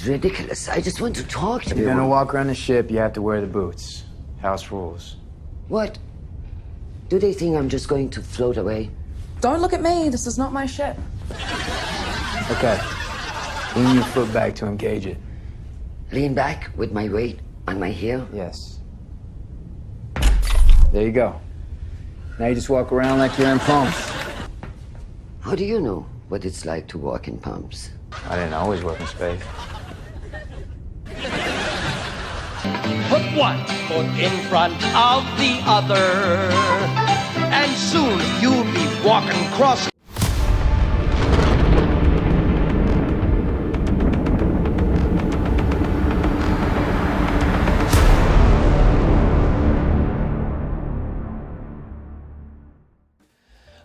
is ridiculous. I just want to talk to you. If you're gonna walk around the ship, you have to wear the boots. House rules. What? Do they think I'm just going to float away? Don't look at me. This is not my ship. Okay. Lean your foot back to engage it. Lean back with my weight on my heel? Yes. There you go. Now you just walk around like you're in pumps. How do you know what it's like to walk in pumps? I didn't always work in space. Put one foot in front of the other, and soon you'll be walking across.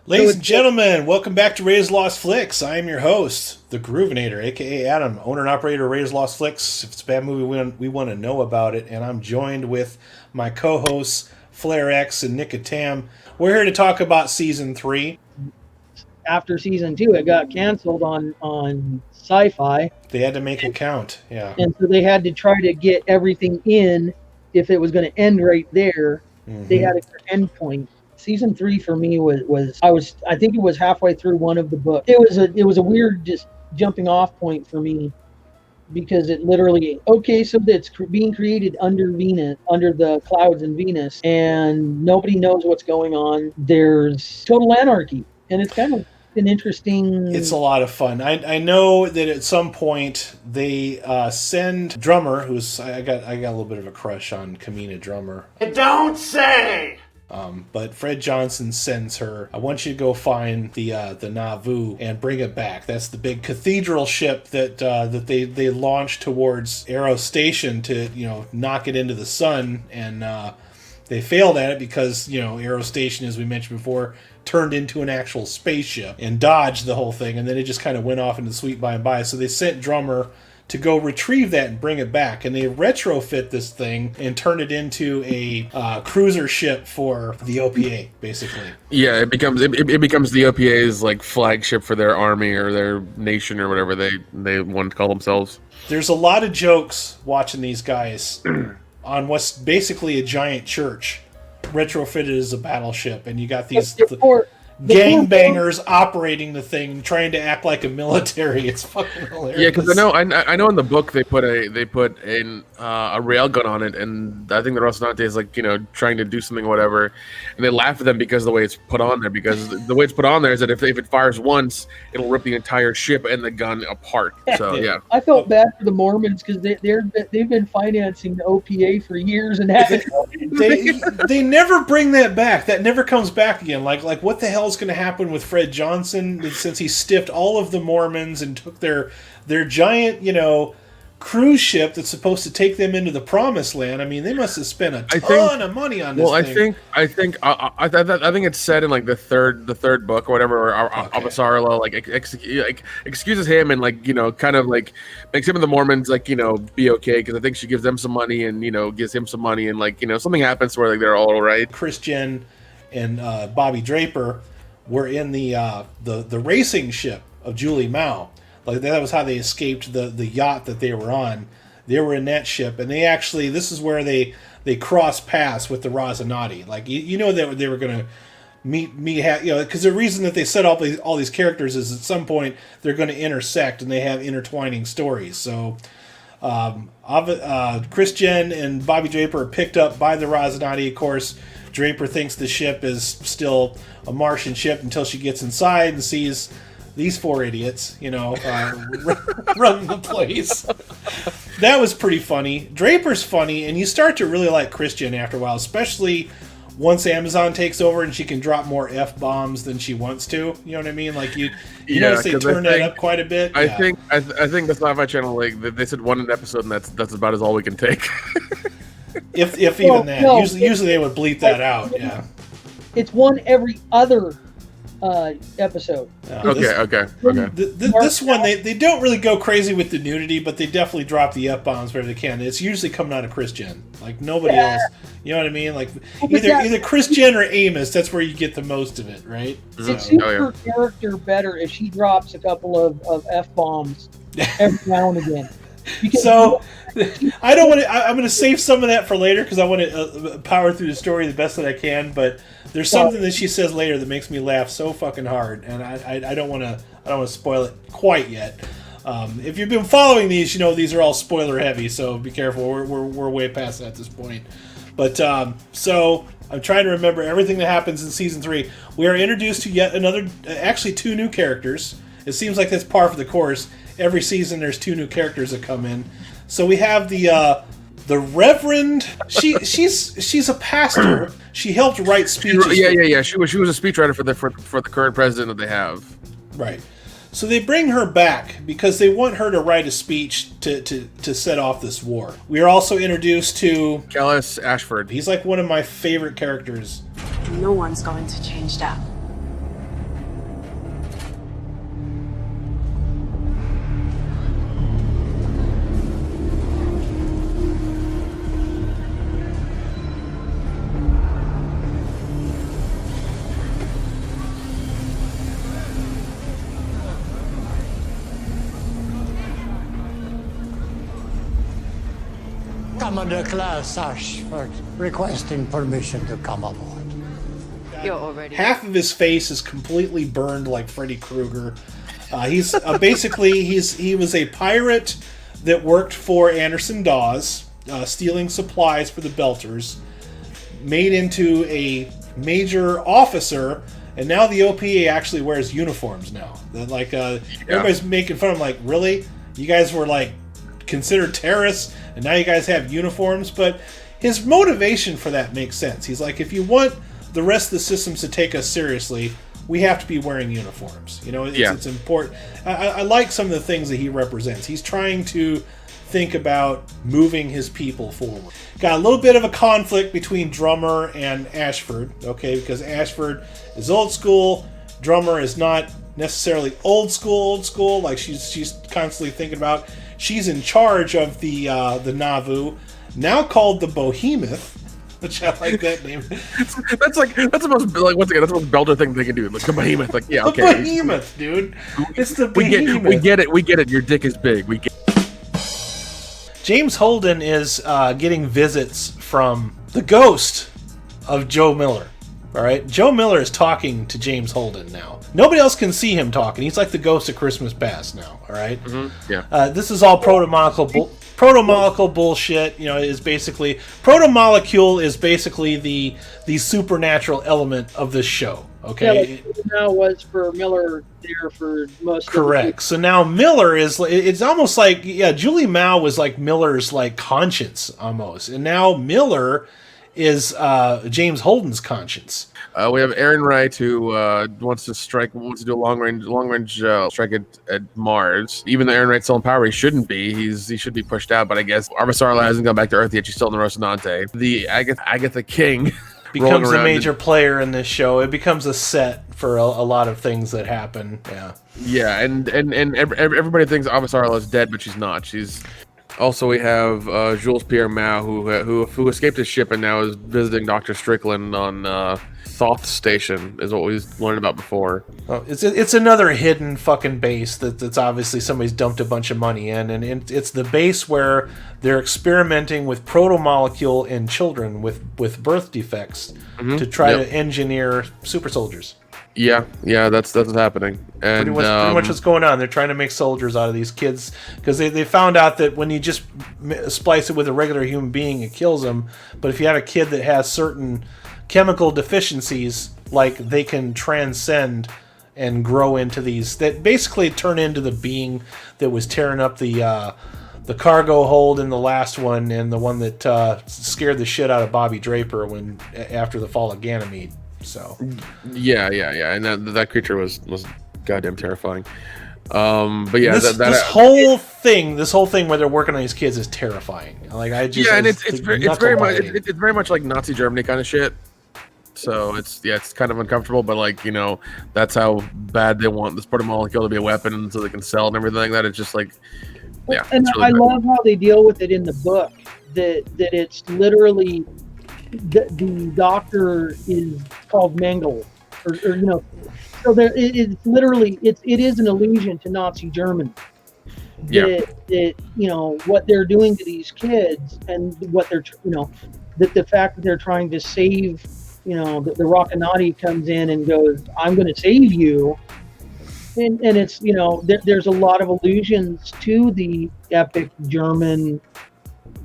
Ladies and gentlemen, welcome back to Raider's Lost Flicks. I am your host, the Groovinator, a.k.a. Adam, owner and operator of Raider's Lost Flicks. If it's a bad movie, we want to know about it. And I'm joined with my co-hosts, Flayer X and Nick Tam. We're here to talk about Season 3. After Season 2, it got canceled on Sci-Fi. They had to make it count, yeah. And so they had to try to get everything in. If it was going to end right there, they had a end point. Season 3 for me I think it was halfway through one of the books. It was a weird just jumping off point for me, because it literally, so that's being created under Venus, under the clouds in Venus, and nobody knows what's going on. There's total anarchy, and it's kind of an interesting. It's a lot of fun. I know that at some point they send Drummer, who's I got a little bit of a crush on Kamina Drummer. Don't say! But Fred Johnson sends her, I want you to go find the Nauvoo and bring it back. That's the big cathedral ship that they launched towards Arrow Station to, knock it into the sun. And they failed at it because, Arrow Station, as we mentioned before, turned into an actual spaceship and dodged the whole thing. And then it just kind of went off into the sweet by and by. So they sent Drummer to go retrieve that and bring it back, and they retrofit this thing and turn it into a cruiser ship for the OPA, basically. Yeah, it becomes the OPA's like flagship for their army or their nation or whatever they want to call themselves. There's a lot of jokes watching these guys on what's basically a giant church retrofitted as a battleship, and you got these gangbangers operating the thing, trying to act like a military. It's fucking hilarious. Yeah, because I know in the book they put a railgun on it, and I think the Rocinante is like trying to do something or whatever, and they laugh at them because of the way it's put on there. Because the way it's put on there is that if it fires once, it'll rip the entire ship and the gun apart. So yeah, I felt bad for the Mormons because they've been financing the OPA for years and they never bring that back. That never comes back again. Like what the hell is going to happen with Fred Johnson since he stiffed all of the Mormons and took their giant cruise ship that's supposed to take them into the promised land? I mean, they must have spent a ton of money on this thing. I think it's said in like the third book or whatever, or Avasarala excuses him and kind of like makes him and the Mormons be okay, because I think she gives them some money and gives him some money, and something happens where they're all right. Chris Jen and Bobby Draper were in the racing ship of Julie Mao. Like that was how they escaped the yacht that they were on. They were in that ship, and this is where they cross paths with the Rocinante. Like that they were going to meet because the reason that they set up all these characters is at some point they're going to intersect and they have intertwining stories. So Chris Jen and Bobby Draper are picked up by the Rocinante. Of course, Draper thinks the ship is still a Martian ship until she gets inside and sees these four idiots, running the place. That was pretty funny. Draper's funny, and you start to really like Christian after a while, especially once Amazon takes over and she can drop more F-bombs than she wants to. You know what I mean? Like you notice they turn that up quite a bit. I think the Sci-Fi Channel, they said one an episode, and that's about as all we can take. If even that. No, usually they would bleep that out. Yeah. It's one every other episode. Okay. This one, they don't really go crazy with the nudity, but they definitely drop the F-bombs wherever they can. It's usually coming out of Chris Jen. Like nobody else. You know what I mean? Like either Chris Jen or Amos, that's where you get the most of it, right? It suits her character better if she drops a couple of F-bombs every now and again. Because So I don't want to. I'm going to save some of that for later because I want to power through the story the best that I can. But there's something that she says later that makes me laugh so fucking hard, and I don't want to. I don't want to spoil it quite yet. If you've been following these, you know these are all spoiler heavy, so be careful. We're way past that at this point. But so I'm trying to remember everything that happens in season 3. We are introduced to yet another, actually 2 new characters. It seems like that's par for the course. Every season there's 2 new characters that come in. So we have the Reverend. She's a pastor. She helped write speeches. Yeah. She was a speechwriter for the current president that they have. Right. So they bring her back because they want her to write a speech to set off this war. We are also introduced to Callis Ashford. He's like one of my favorite characters. No one's going to change that. Commander Class Ashford requesting permission to come aboard. You're already... Half of his face is completely burned like Freddy Krueger. He's basically he was a pirate that worked for Anderson Dawes, stealing supplies for the Belters, made into a major officer, and now the OPA actually wears uniforms now. Like everybody's making fun of him, like, really? You guys were like considered terrorists, and now you guys have uniforms? But his motivation for that makes sense. He's like, if you want the rest of the systems to take us seriously, we have to be wearing uniforms. You know, it's important. I like some of the things that he represents. He's trying to think about moving his people forward. Got a little bit of a conflict between Drummer and Ashford, okay, because Ashford is old school. Drummer is not necessarily old school, like she's constantly thinking about. She's in charge of the Nauvoo, now called the Behemoth, which I like that name. That's the most, like, once again, that's the most Belter thing they can do. Like the Behemoth, like, yeah, okay. The Behemoth, dude. It's the Behemoth. We get it. Your dick is big. We get. James Holden is getting visits from the ghost of Joe Miller. All right, Joe Miller is talking to James Holden now. Nobody else can see him talking. He's like the ghost of Christmas Past now. All right? Mm-hmm. Yeah. This is all proto-molecule bullshit. You know, is basically proto-molecule is basically the supernatural element of this show. Okay. Yeah, like now was for Miller there for most. Correct. So now Miller is. It's almost like Julie Mao was like Miller's like conscience almost, and now Miller is James Holden's conscience. We have Aaron Wright who wants to do a long range strike at Mars. Even though Aaron Wright's still in power, he shouldn't be. He should be pushed out. But I guess Avasarala hasn't gone back to Earth yet. She's still in the Rocinante. The Agatha King becomes a major player in this show. It becomes a set for a lot of things that happen. Yeah. Yeah, and everybody thinks Avasarala is dead, but she's not. She's also, we have Jules Pierre Mao, who escaped his ship and now is visiting Dr. Strickland on Thoth Station, is what we learned about before. Oh, it's another hidden fucking base that's obviously somebody's dumped a bunch of money in, and it's the base where they're experimenting with proto-molecule in children with birth defects to try to engineer super soldiers. Yeah, that's what's happening. And pretty much what's going on. They're trying to make soldiers out of these kids because they found out that when you just splice it with a regular human being, it kills them. But if you have a kid that has certain chemical deficiencies, like they can transcend and grow into these that basically turn into the being that was tearing up the cargo hold in the last one, and the one that scared the shit out of Bobby Draper after the fall of Ganymede. So yeah, and that creature was goddamn terrifying. But yeah, this whole thing where they're working on these kids is terrifying. Like it's very much like Nazi Germany kind of shit. So it's kind of uncomfortable, but like, you know, that's how bad they want this proto-molecule to be a weapon so they can sell and everything like that. It's just like, yeah. And really I love how they deal with it in the book. That it's literally. The doctor is called Mengele, or so it's literally it is an allusion to Nazi Germany. that what they're doing to these kids, and what they're that the fact that they're trying to save, the Rockanati comes in and goes, I'm going to save you. And it's, there's a lot of allusions to the epic German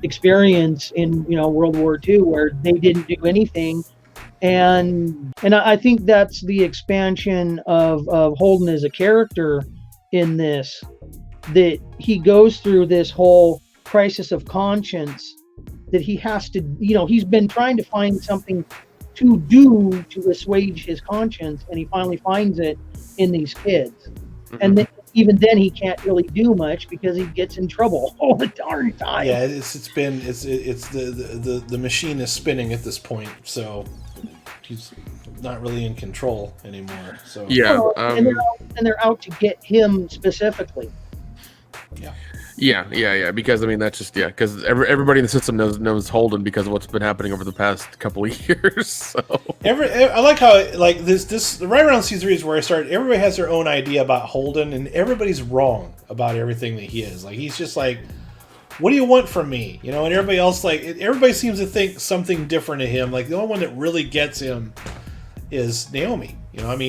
experience in, World War II, where they didn't do anything. And I think that's the expansion of Holden as a character in this, that he goes through this whole crisis of conscience, that he has to, he's been trying to find something to do to assuage his conscience, and he finally finds it in these kids. Mm-hmm. And then, even then he can't really do much because he gets in trouble all the darn time. Yeah, it's the machine is spinning at this point, so he's not really in control anymore. So yeah, and they're out to get him specifically. Yeah. Because that's just because everybody in the system knows Holden because of what's been happening over the past couple of years. So I like how this right around season 3 is where I started. Everybody has their own idea about Holden, and everybody's wrong about everything that he is. Like, he's just like, what do you want from me? And everybody else, everybody seems to think something different of him. Like, the only one that really gets him is Naomi.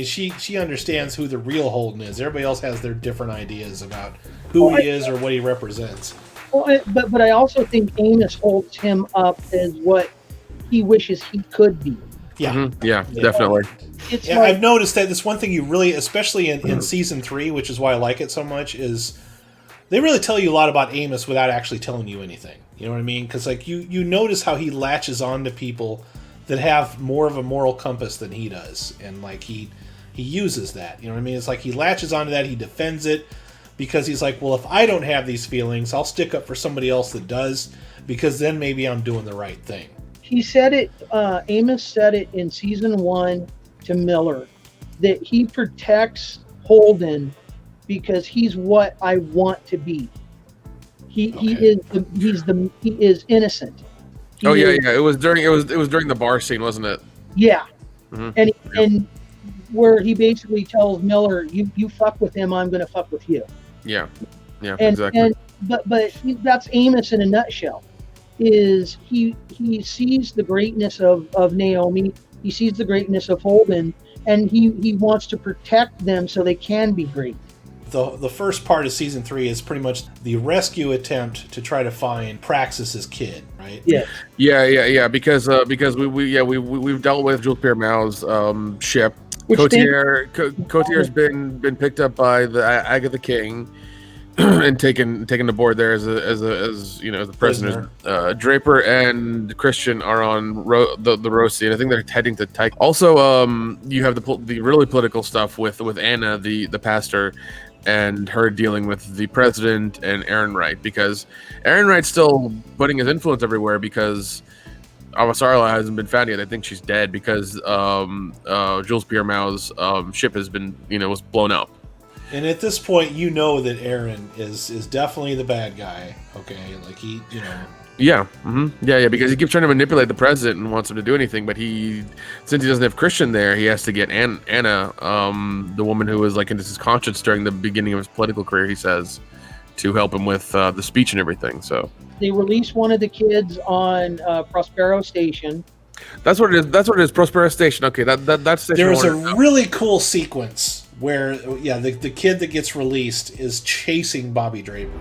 She understands who the real Holden is. Everybody else has their different ideas about who he is or what he represents. Well, but I also think Amos holds him up as what he wishes he could be. Yeah. Mm-hmm. Yeah, definitely. I've noticed that this one thing you really, especially in season 3, which is why I like it so much, is they really tell you a lot about Amos without actually telling you anything. You know what I mean? Because you notice how he latches on to people that have more of a moral compass than he does, and he uses that. You know what I mean? It's like he latches onto that, he defends it, because he's like, well, if I don't have these feelings, I'll stick up for somebody else that does, because then maybe I'm doing the right thing. He said it, Amos said it in season 1 to Miller, that he protects Holden because he's what I want to be. He is innocent. It was during the bar scene, wasn't it? Yeah. Mm-hmm. And where he basically tells Miller, you fuck with him, I'm going to fuck with you. Yeah, exactly. But that's Amos in a nutshell. Is he sees the greatness of Naomi, he sees the greatness of Holden, and he wants to protect them so they can be great. The first part of season 3 is pretty much the rescue attempt to try to find Praxis's kid, right? Yeah. Because we've dealt with Jules Pierre Mao's ship. Cotier's been picked up by the Agatha King and taken aboard there as the prisoners. Draper and Christian are on the Rosie, and I think they're heading to Tyke. Also, you have the really political stuff with Anna, the pastor, and her dealing with the president and Aaron Wright, because Aaron Wright's still putting his influence everywhere because Avasarala hasn't been found yet. I think she's dead because Jules Pierre Mao's ship has been, was blown up. And at this point, that Aaron is definitely the bad guy. Okay, he. Yeah, mm-hmm. Yeah, because he keeps trying to manipulate the president and wants him to do anything, but since he doesn't have Christian there, he has to get Anna, the woman who was into his conscience during the beginning of his political career, he says, to help him with the speech and everything. So they release one of the kids on Prospero Station. That's what it is. Prospero Station. Okay, that's station. There's a really cool sequence where the kid that gets released is chasing Bobby Draper.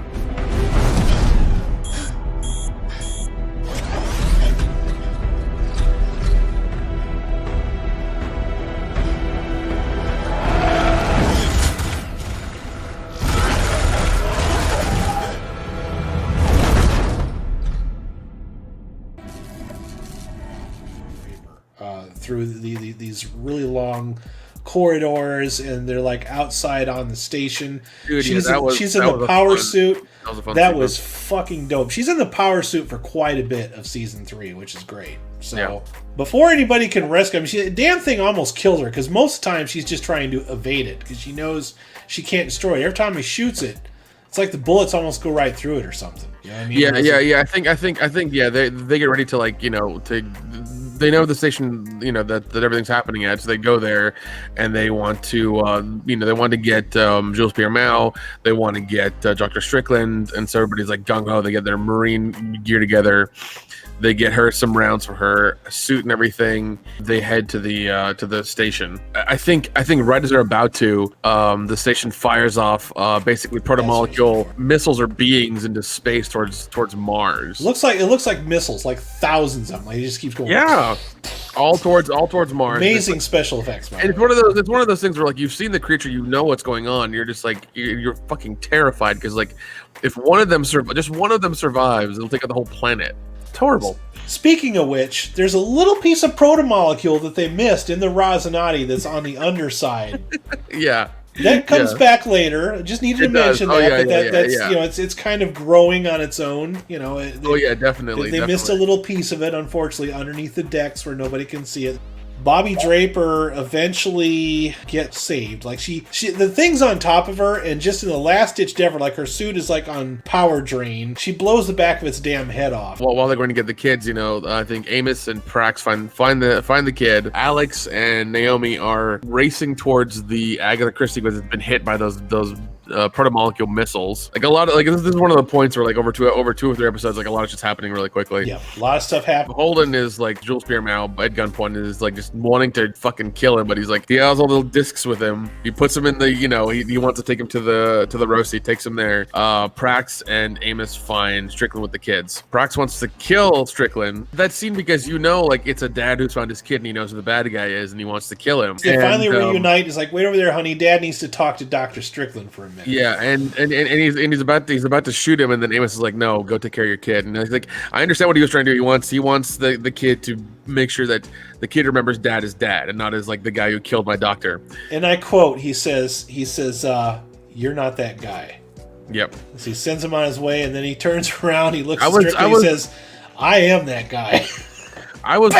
Through these really long corridors, and they're outside on the station. Dude, she's in the power suit. That was fucking dope. She's in the power suit for quite a bit of season 3, which is great. So before anybody can rescue him, damn thing almost killed her, because most of the time she's just trying to evade it because she knows she can't destroy it. Every time he shoots it, it's like the bullets almost go right through it or something. You know what I mean? Yeah. I think they get ready to they know the station, that everything's happening at, so they go there, and they want to, they want to get Jules Pierre Mao, they want to get Dr. Strickland, and so everybody's like gung ho. They get their Marine gear together. They get her some rounds for her, a suit and everything. They head to the station. I think right as they're about to, the station fires off basically protomolecule missiles or beings into space towards Mars. It looks like missiles, like thousands of them. Like, it just keeps going. Yeah, all towards Mars. Amazing special effects, man. And it's one of those things where like you've seen the creature, you know what's going on. You're just like you're fucking terrified because like if one of them survives, it'll take out the whole planet. It's horrible. Speaking of which, there's a little piece of protomolecule that they missed in the Rosinati that's on the underside. Yeah. That comes back later. Just needed to mention that's it's kind of growing on its own. Definitely. They missed a little piece of it, unfortunately, underneath the decks where nobody can see it. Bobby Draper eventually gets saved. Like she the thing's on top of her, and just in the last ditch effort, like her suit is like on power drain. She blows the back of its damn head off. Well, while they're going to get the kids, I think Amos and Prax find the kid. Alex and Naomi are racing towards the Agatha Christie because it's been hit by those protomolecule missiles. Like a lot of this is one of the points where like over two or three episodes, like a lot of shit's happening really quickly. Yeah, a lot of stuff happening. Holden is like Jules Pierre Mao at gunpoint and is like just wanting to fucking kill him, but he's like he has all the discs with him. He puts him in the he wants to take him to the roast. He takes him there. Prax and Amos find Strickland with the kids. Prax wants to kill Strickland. That scene because like it's a dad who's found his kid and he knows who the bad guy is and he wants to kill him. They finally reunite. He's like, wait over there, honey. Dad needs to talk to Dr. Strickland for a minute. Yeah, and he's about to shoot him, and then Amos is like, "No, go take care of your kid." And he's like, "I understand what he was trying to do. He wants the kid to make sure that the kid remembers dad is dad, and not as like the guy who killed my doctor." And I quote: "He says, you're not that guy." Yep. So he sends him on his way, and then he turns around. He looks at Strickland. He says, "I am that guy." I was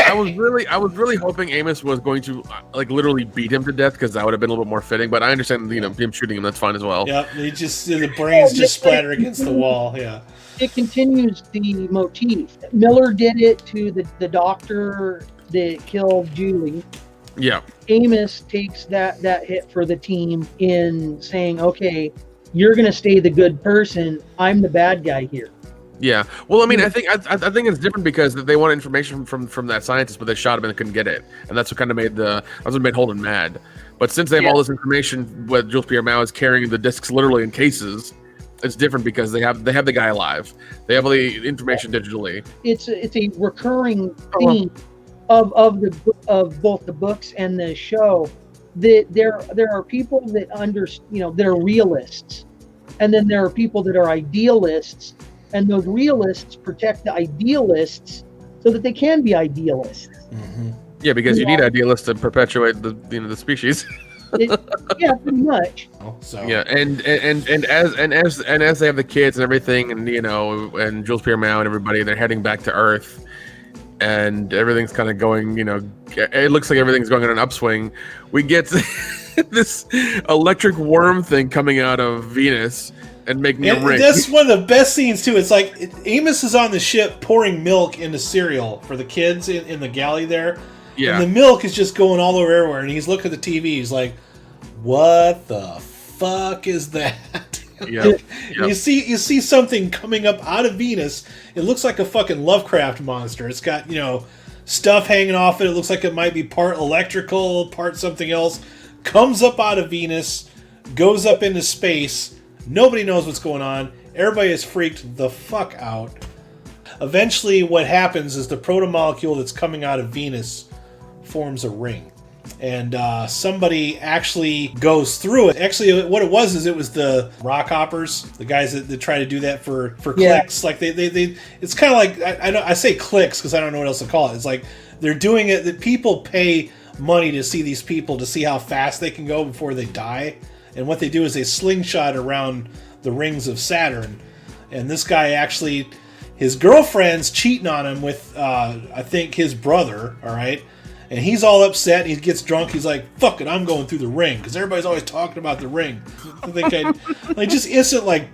really hoping Amos was going to like literally beat him to death because that would have been a little bit more fitting. But I understand, him shooting him. That's fine as well. Yep, the brains just splatter against the wall. Yeah, it continues the motif. Miller did it to the doctor that killed Julie. Yeah, Amos takes that hit for the team in saying, "Okay, you're gonna stay the good person. I'm the bad guy here." Yeah. Well, I mean, I think it's different because they want information from that scientist, but they shot him and they couldn't get it, and that's what kind of made Holden mad. But since they have all this information, what Jules Pierre Mao is carrying the discs literally in cases, it's different because they have the guy alive. They have all the information digitally. It's a recurring theme of both the books and the show that there are people that that are realists, and then there are people that are idealists. And those realists protect the idealists so that they can be idealists. Mm-hmm. Yeah, because you need idealists to perpetuate the species. Yeah, pretty much. So yeah, and as they have the kids and everything, and and Jules Pierre Mao and everybody, they're heading back to Earth, and everything's kind of going. It looks like everything's going on an upswing. We get this electric worm thing coming out of Venus. And making a ring. That's one of the best scenes too. It's like Amos is on the ship pouring milk into cereal for the kids in the galley there. Yeah. And the milk is just going all over everywhere. And he's looking at the TV. He's like, "What the fuck is that?" Yep. You see something coming up out of Venus. It looks like a fucking Lovecraft monster. It's got stuff hanging off it. It looks like it might be part electrical, part something else. Comes up out of Venus, goes up into space. Nobody knows what's going on. Everybody is freaked the fuck out. Eventually, what happens is the protomolecule that's coming out of Venus forms a ring. And somebody actually goes through it. Actually, what it was the rock hoppers, the guys that try to do that for clicks. Like they it's kind of like I say clicks because I don't know what else to call it. It's like they're doing it that people pay money to see these people to see how fast they can go before they die. And what they do is they slingshot around the rings of Saturn. And this guy actually, his girlfriend's cheating on him with, I think, his brother, all right? And he's all upset. He gets drunk. He's like, "Fuck it, I'm going through the ring." Because everybody's always talking about the ring. I think just instant,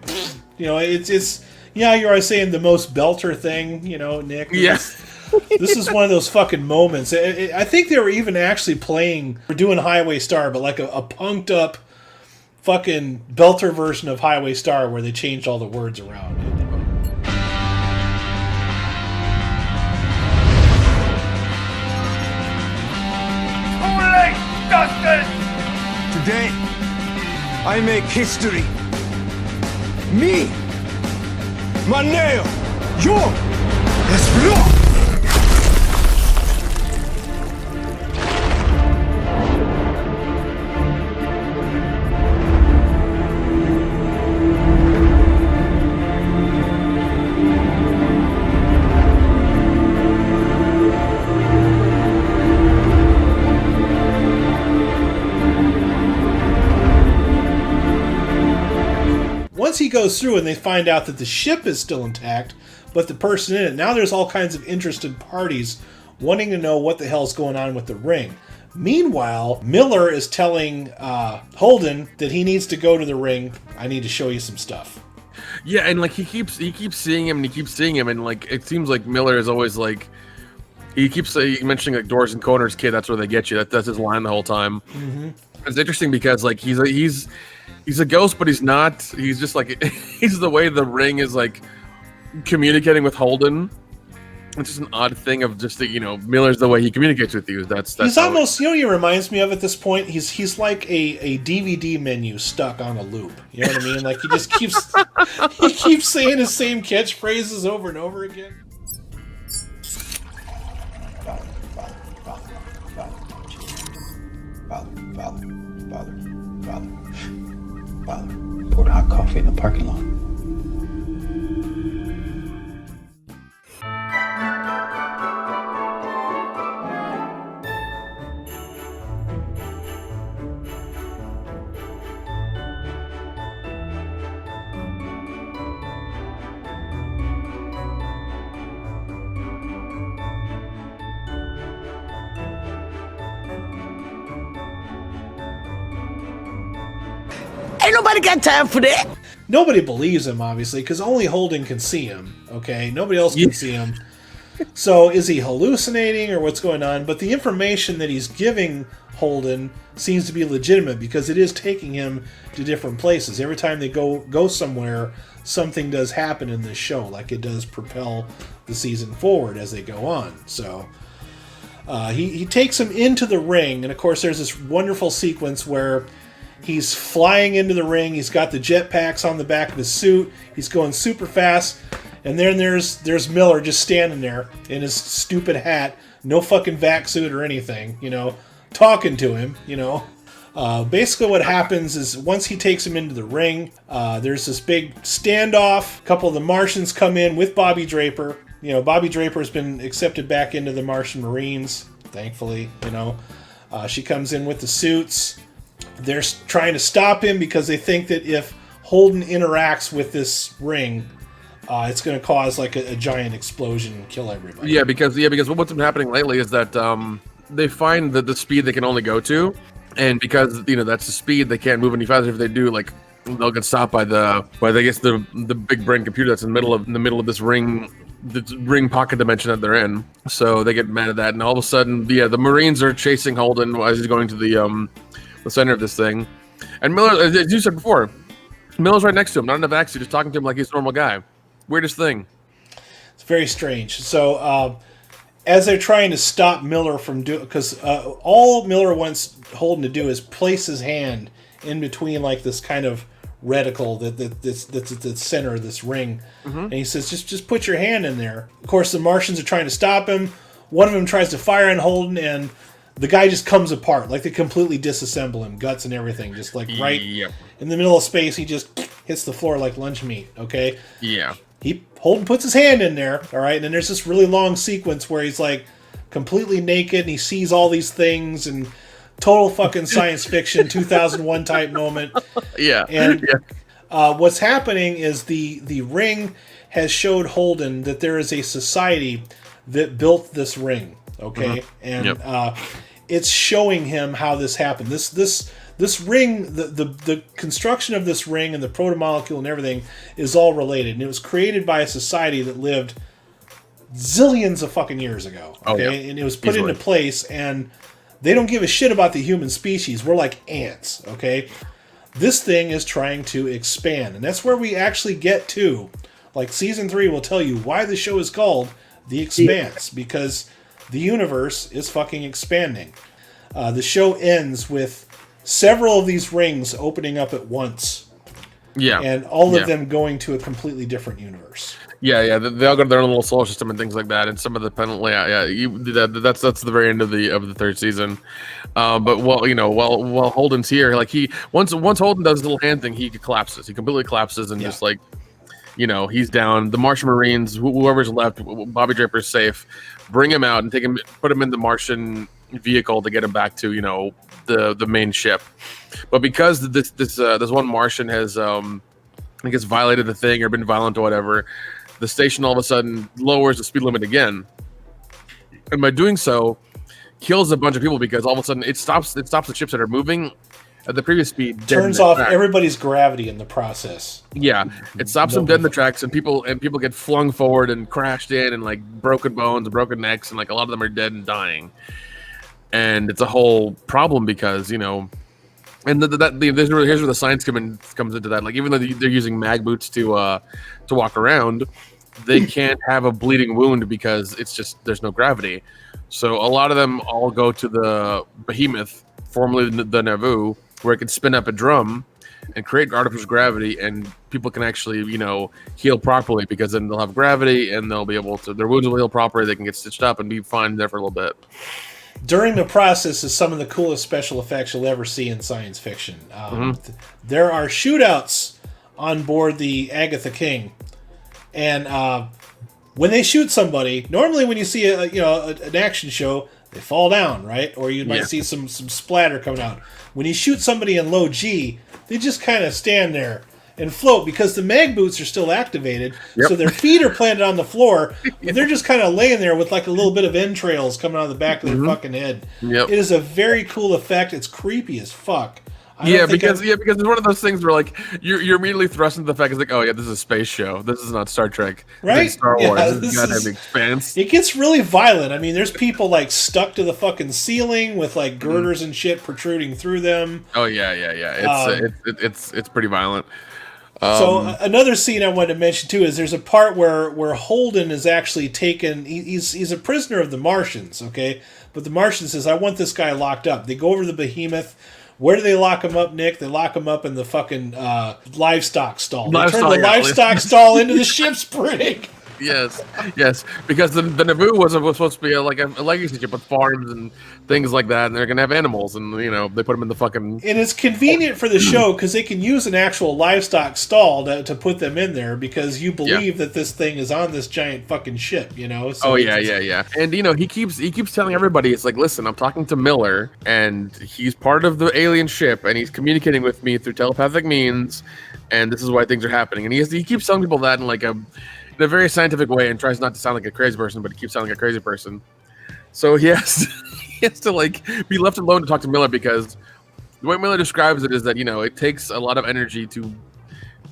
it's you're always saying the most belter thing, Nick. Yes. This is one of those fucking moments. I think they were even actually doing Highway Star, but like a punked up fucking belter version of Highway Star where they changed all the words around. Today, I make history. Me, Maneo, yo, explore. Once he goes through and they find out that the ship is still intact, but the person in it, now there's all kinds of interested parties wanting to know what the hell's going on with the ring. Meanwhile, Miller is telling Holden that he needs to go to the ring. I need to show you some stuff. Yeah, and like he keeps seeing him and he keeps seeing him, and like it seems like Miller is always like he keeps mentioning like doors and corners, kid. That's where they get you. That's his line the whole time. Mm-hmm. It's interesting because like he's a ghost, but he's not. He's just like he's the way the ring is like communicating with Holden. It's just an odd thing of just that, you know, Miller's the way he communicates with you. That's he's almost, you know what he reminds me of at this point? He's like a DVD menu stuck on a loop. You know what I mean? Like he just keeps saying his same catchphrases over and over again. Father, poured hot coffee in the parking lot. Ain't nobody got time for that. Nobody believes him, obviously, because only Holden can see him, okay? Nobody else can see him. So is he hallucinating or what's going on? But the information that he's giving Holden seems to be legitimate because it is taking him to different places. Every time they go somewhere, something does happen in this show, like it does propel the season forward as they go on. So he takes him into the ring, and of course there's this wonderful sequence where he's flying into the ring. He's got the jetpacks on the back of his suit. He's going super fast. And then there's Miller just standing there in his stupid hat, no fucking vac suit or anything, you know, talking to him, you know. Basically what happens is once he takes him into the ring, there's this big standoff. A couple of the Martians come in with Bobby Draper. You know, Bobby Draper's been accepted back into the Martian Marines, thankfully, you know. She comes in with the suits. They're trying to stop him because they think that if Holden interacts with this ring, it's going to cause like a giant explosion and kill everybody. Yeah, because what's been happening lately is that they find that the speed they can only go to, and because you know that's the speed, they can't move any faster. If they do, like they'll get stopped by the big brain computer that's in the middle of this ring. The ring pocket dimension that they're in, so they get mad at that, and all of a sudden, the Marines are chasing Holden as he's going to the center of this thing, and Miller, as you said before, Miller's right next to him, not in a vacuum, just talking to him like he's a normal guy. Weirdest thing. It's very strange. So, as they're trying to stop Miller from doing, because all Miller wants Holden to do is place his hand in between like this kind of reticle that's at the center of this ring, and he says, "Just put your hand in there." Of course, the Martians are trying to stop him. One of them tries to fire on Holden, and the guy just comes apart. Like they completely disassemble him, guts and everything, just like right in the middle of space. He just hits the floor like lunch meat. Okay. Yeah. Holden puts his hand in there. All right, and then there's this really long sequence where he's like completely naked and he sees all these things and. Total fucking science fiction 2001 type moment. Yeah. And what's happening is the ring has showed Holden that there is a society that built this ring. Okay, and it's showing him how this happened. This ring, the construction of this ring and the protomolecule and everything is all related, and it was created by a society that lived zillions of fucking years ago. Okay, and it was put into place, and they don't give a shit about the human species. We're like ants. Okay, this thing is trying to expand, and that's where we actually get to. Like season 3 will tell you why the show is called The Expanse, because the universe is fucking expanding. The show ends with several of these rings opening up at once. Yeah. And all of them going to a completely different universe. Yeah. They all go to their own little solar system and things like that. And some of the that's the very end of the third season. But while Holden's here, like once Holden does his little hand thing, he collapses. He completely collapses and just like, he's down. The Martian Marines, whoever's left, Bobby Draper's safe. Bring him out and put him in the Martian vehicle to get him back to the main ship. But because this one Martian has I guess violated the thing or been violent or whatever, the station all of a sudden lowers the speed limit again, and by doing so, kills a bunch of people because all of a sudden it stops the ships that are moving at the previous speed. Turns off everybody's gravity in the process. Yeah, it stops them dead in the tracks, and people get flung forward and crashed in, and like broken bones, broken necks, and like a lot of them are dead and dying. And it's a whole problem because here's where the science comes into that. Like even though they're using mag boots to walk around, they can't have a bleeding wound because it's just there's no gravity. So a lot of them all go to the behemoth, formerly the Nauvoo, where it can spin up a drum and create artificial gravity, and people can actually heal properly because then they'll have gravity and they'll be able to their wounds will heal properly. They can get stitched up and be fine there for a little bit. During the process is some of the coolest special effects you'll ever see in science fiction. There are shootouts on board the Agatha King, and when they shoot somebody, normally when you see an action show, they fall down, right? Or you might see some splatter coming out. When you shoot somebody in low G, they just kind of stand there and float because the mag boots are still activated, so their feet are planted on the floor, but they're just kind of laying there with like a little bit of entrails coming out of the back of their fucking head. It is a very cool effect. It's creepy as fuck. Because it's one of those things where like you're immediately thrust into the fact it's like, oh yeah, this is a space show. This is not Star Trek. Right? This is Star Wars. This is goddamn Expanse. It gets really violent. I mean, there's people like stuck to the fucking ceiling with like girders and shit protruding through them. Oh yeah. It's pretty violent. So another scene I wanted to mention too is there's a part where Holden is actually taken. He's a prisoner of the Martians, okay? But the Martian says, "I want this guy locked up." They go over to the Behemoth. Where do they lock him up, Nick? They lock him up in the fucking livestock stall. They turn the livestock stall into the ship's brig. Yes, because the Nauvoo was supposed to be a legacy ship with farms and things like that, and they're gonna have animals, and they put them in the fucking. And it's convenient for the show because they can use an actual livestock stall to put them in there because you believe that this thing is on this giant fucking ship, So yeah. And he keeps telling everybody, it's like, listen, I'm talking to Miller, and he's part of the alien ship, and he's communicating with me through telepathic means, and this is why things are happening. And he keeps telling people that in in a very scientific way, and tries not to sound like a crazy person, but he keeps sounding like a crazy person. So he has to be left alone to talk to Miller because the way Miller describes it is that it takes a lot of energy to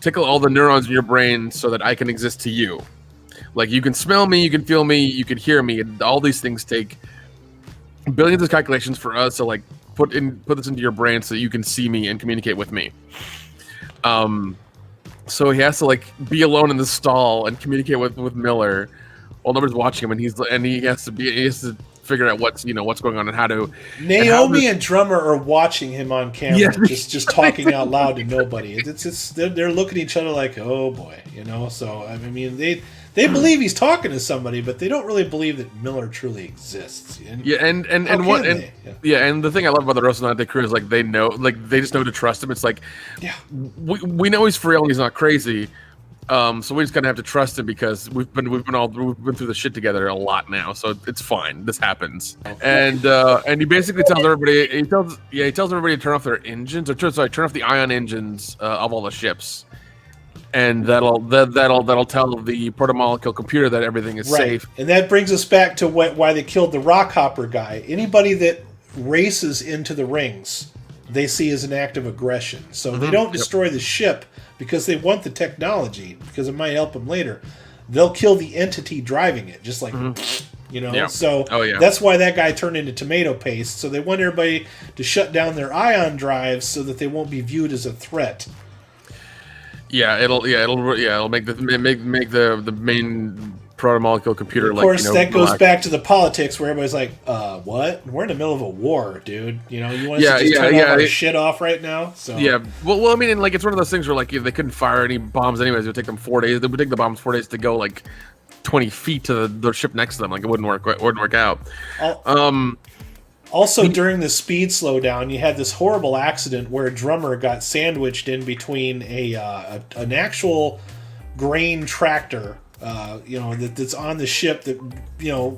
tickle all the neurons in your brain so that I can exist to you. Like you can smell me, you can feel me, you can hear me, and all these things take billions of calculations for us to put this into your brain so that you can see me and communicate with me. So he has to be alone in the stall and communicate with Miller while nobody's watching him, and he has to figure out what's going on and how to. Naomi and Drummer are watching him on camera, just talking out loud to nobody. It's they're looking at each other like, oh boy, So I mean, they believe he's talking to somebody, but they don't really believe that Miller truly exists. And the thing I love about the Rocinante crew is they know, they just know to trust him. It's we know he's for real and he's not crazy. So we just kind of have to trust him because we've been through the shit together a lot now. So it's fine. This happens. And he basically tells everybody he tells everybody to turn off their engines turn off the ion engines of all the ships. And that'll tell the protomolecule computer that everything is safe. And that brings us back to why they killed the Rockhopper guy. Anybody that races into the rings, they see as an act of aggression. So they don't destroy the ship because they want the technology, because it might help them later. they'll kill the entity driving it, just like, you know? Yeah. So that's why that guy turned into tomato paste. So they want everybody to shut down their ion drives so that they won't be viewed as a threat. Yeah, it'll make the main proto-molecule computer. Of course, that goes back to the politics where everybody's like, what? We're in the middle of a war, dude. You know, you want us to just turn all our shit off right now? So yeah, well, I mean, like, it's one of those things where, like, if they couldn't fire any bombs anyways, it would take them 4 days. It would take the bombs 4 days to go, like, 20 feet to the ship next to them. Like, it wouldn't work out. Also, during the speed slowdown, you had this horrible accident where a drummer got sandwiched in between an actual grain tractor, that's on the ship that,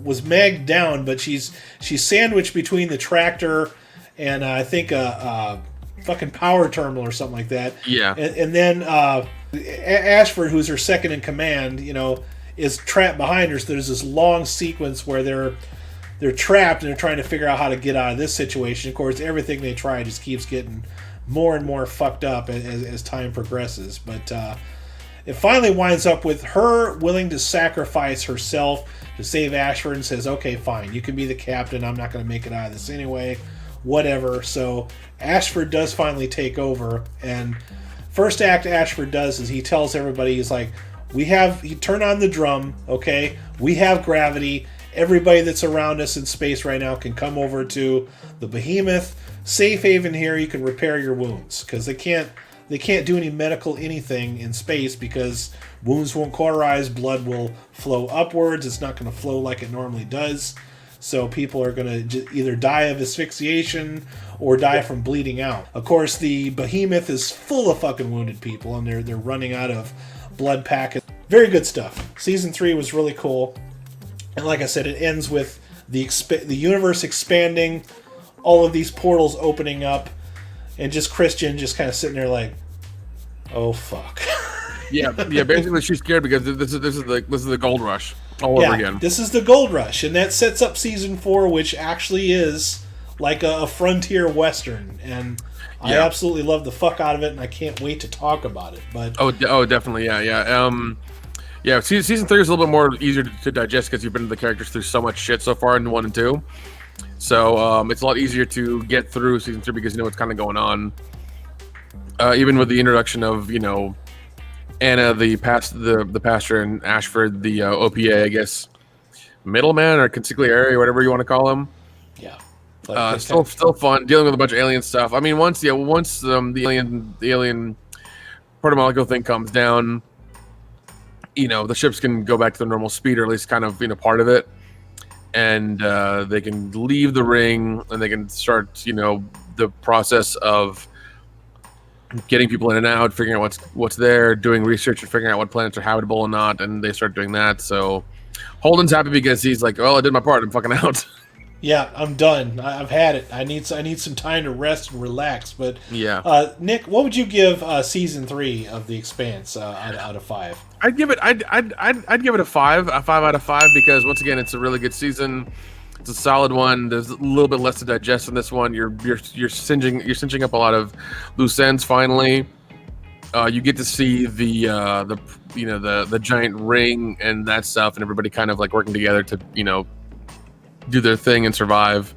was magged down, but she's sandwiched between the tractor and I think a fucking power terminal or something like that. Yeah. And then Ashford, who's her second in command, is trapped behind her. So there's this long sequence where they're trapped and they're trying to figure out how to get out of this situation. Of course, everything they try just keeps getting more and more fucked up as time progresses. But it finally winds up with her willing to sacrifice herself to save Ashford and says, okay, fine, you can be the captain. I'm not going to make it out of this anyway. Whatever. So Ashford does finally take over. And first act Ashford does is he tells everybody, he's like, you turn on the drum, okay? We have gravity. Everybody that's around us in space right now can come over to the Behemoth. Safe haven here. You can repair your wounds because they can't do any medical anything in space because wounds won't cauterize. Blood will flow upwards. It's not going to flow like it normally does. So people are going to either die of asphyxiation or die from bleeding out. Of course, the Behemoth is full of fucking wounded people, and they're running out of blood packets. Very good stuff. Season 3 was really cool. And like I said, it ends with the universe expanding, all of these portals opening up, and just Christian just kind of sitting there like, oh fuck. yeah. Basically, she's scared because this is the gold rush all over again. This is the gold rush, and that sets up season 4, which actually is like a frontier western, and I absolutely love the fuck out of it, and I can't wait to talk about it. But definitely, yeah. Season 3 is a little bit more easier to digest because you've been the characters through so much shit so far in 1 and 2. So it's a lot easier to get through season 3 because you know what's kind of going on. Even with the introduction of Anna, the pastor, and Ashford, the OPA, I guess, middleman or consigliere, or whatever you want to call him. Yeah. Still fun dealing with a bunch of alien stuff. I mean, once the alien proto-molecule thing comes down, the ships can go back to their normal speed, or at least kind of part of it, and they can leave the ring, and they can start the process of getting people in and out, figuring out what's there, doing research, and figuring out what planets are habitable or not, and they start doing that. So Holden's happy because he's like, well, I did my part, I'm fucking out. Yeah, I'm done. I've had it. I need some time to rest and relax. But yeah, Nick, what would you give season 3 of The Expanse out of 5? I'd give it a 5 out of 5 because once again, it's a really good season. It's a solid one. There's a little bit less to digest in this one. You're cinching up a lot of loose ends. Finally, you get to see the giant ring and that stuff, and everybody kind of like working together to do their thing and survive.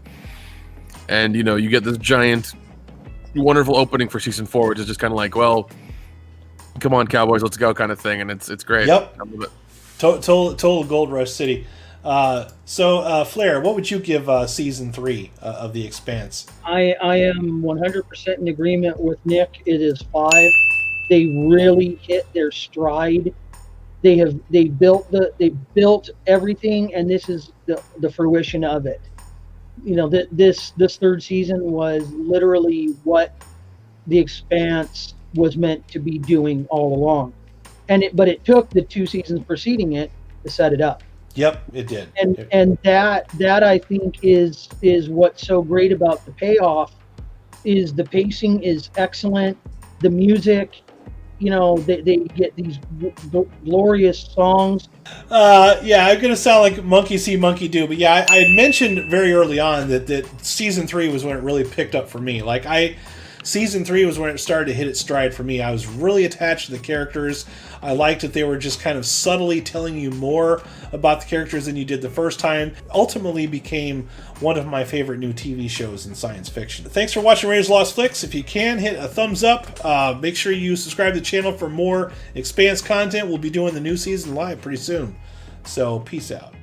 And you get this giant, wonderful opening for season 4, which is just kind of like, well, come on, Cowboys, let's go, kind of thing, and it's great. Yep. I love it. Total Gold Rush City. So Flayer, what would you give season 3 of The Expanse? I am 100% in agreement with Nick. It is 5. They really hit their stride. They built everything, and this is the fruition of it. This third season was literally what The Expanse was meant to be doing all along, but it took the 2 seasons preceding it to set it up. Yep, it did. And that I think is what's so great about the payoff is the pacing is excellent, the music. They get these glorious songs. I'm gonna sound like monkey see, monkey do, but I had mentioned very early on that season 3 was when it really picked up for me. Like Season 3 was when it started to hit its stride for me. I was really attached to the characters. I liked that they were just kind of subtly telling you more about the characters than you did the first time. Ultimately became one of my favorite new TV shows in science fiction. Thanks for watching Raiders of the Lost Flicks. If you can, hit a thumbs up. Make sure you subscribe to the channel for more Expanse content. We'll be doing the new season live pretty soon. So, peace out.